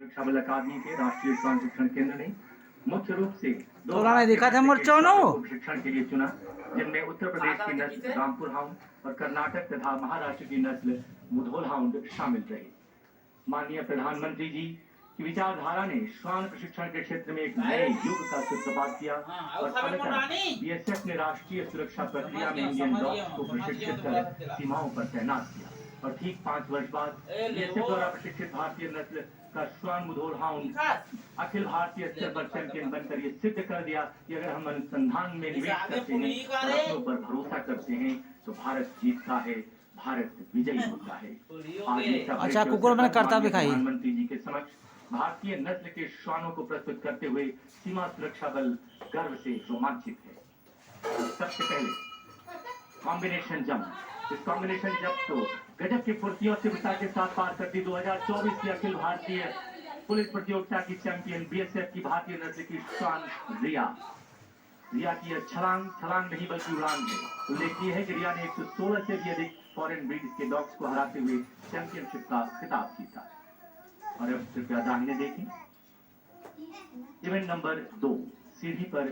सुरक्षा बल अकादमी के राष्ट्रीय श्वान शिक्षण केंद्र ने मुख्य रूप से देखा था प्रशिक्षण के लिए चुना, जिनमें उत्तर प्रदेश की नस्ल रामपुर हाउंड और कर्नाटक तथा महाराष्ट्र की नस्ल मुधोल हाउंड शामिल रहे। माननीय प्रधानमंत्री जी की विचारधारा ने श्वान प्रशिक्षण के क्षेत्र में एक नए युग का सूत्रपात किया और फलतः बीएसएफ ने राष्ट्रीय सुरक्षा प्रक्रिया में इंडियन डॉग्स को प्रशिक्षित कर सीमाओं पर तैनात किया और ठीक 5 वर्ष बाद बीएसएफ द्वारा प्रशिक्षित भारतीय नस्ल का श्वान मुधोल हाउंड अखिल भारतीय स्तर पर चैंपियन बनकर ये सिद्ध कर दिया कि अगर हम अनुसंधान में निवेश करते हैं और अपनों पर भरोसा करते हैं तो भारत जीतता है, भारत विजयी होता है। अच्छा, कुकुर मैंने करता भी खाई। प्रधानमंत्री जी के समक्ष भारतीय नस्ल के श्वानों को प्रस्तुत करते हुए सीमा सुरक्षा बल गर्व से रोमांचित है। सबसे पहले कॉम्बिनेशन जंप, इस कॉम्बिनेशन जंप को गजब की फुर्ती और तीव्रता के साथ पार करती 2024 की अखिल भारतीय पुलिस प्रतियोगिता की चैंपियन बीएसएफ की भारतीय नस्ल की श्वान रिया की यह छलांग नहीं बल्कि उड़ान है। उल्लेखनीय है कि रिया ने 116 से भी अधिक फॉरेन ब्रीड के डॉग्स को हराते हुए चैंपियनशिप का खिताब जीता। और अब कृपया दाहिने देखें। इवेंट नंबर 2, सीढ़ी पर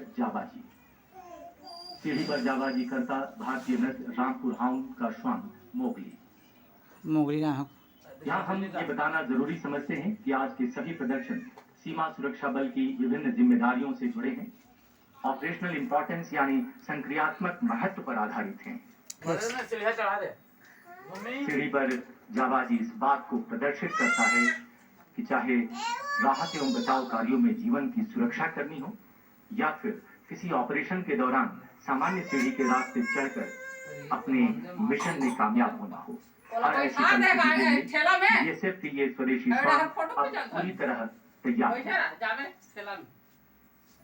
जाबाजी करता भारतीय नस्ल रामपुर हाउंड का श्वान मोगली। यहाँ हम ये बताना जरूरी समझते हैं कि आज के सभी प्रदर्शन सीमा सुरक्षा बल की विभिन्न जिम्मेदारियों से जुड़े हैं, ऑपरेशनल इंपॉर्टेंस यानी संक्रियात्मक महत्व पर आधारित हैं। सीढ़ी पर जाबाजी इस बात को प्रदर्शित करता है कि चाहे राहत एवं बचाव कार्यों में जीवन की सुरक्षा करनी हो या फिर किसी ऑपरेशन के दौरान सामान्य सीढ़ी के रास्ते चढ़कर अपने मिशन में कामयाब होना हो, हर ऐसी परिस्थिति में बीएसएफ के ये स्वदेशी श्वान अब पूरी तरह तैयार है।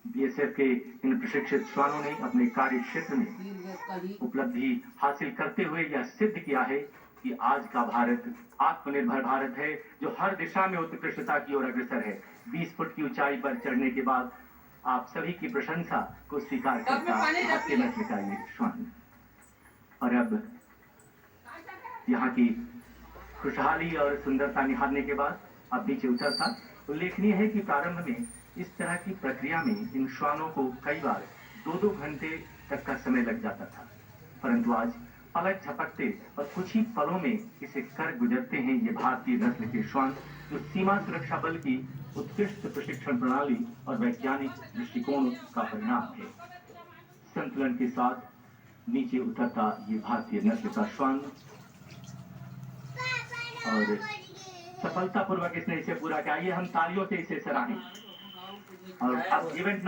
बीएसएफ के इन प्रशिक्षित श्वानों ने अपने कार्य क्षेत्र में उपलब्धि हासिल करते हुए यह सिद्ध किया है कि आज का भारत आत्मनिर्भर भारत है, जो हर दिशा में उत्कृष्टता की ओर अग्रसर है। 20 फुट की ऊंचाई पर चढ़ने के बाद आप सभी की प्रशंसा को स्वीकार करता भारतीय नस्ल का ये श्वान। और अब यहाँ की खुशहाली और सुंदरता निहारने के बाद अब नीचे उतरता। उल्लेखनीय है कि प्रारंभ में इस तरह की प्रक्रिया में इन श्वानों को कई बार 2-2 घंटे तक का समय लग जाता था, परंतु आज पलक झपकते और कुछ ही पलों में इसे कर गुजरते हैं ये भारतीय नस्ल के श्वान, जो सीमा सुरक्षा बल की उत्कृष्ट प्रशिक्षण प्रणाली और वैज्ञानिक दृष्टिकोण का परिणाम है। संतुलन के साथ नीचे उतरता ये भारतीय नस्ल का श्वान और सफलतापूर्वक इसने इसे पूरा किया। ये हम तालियों से इसे सराहें। और अब इवेंट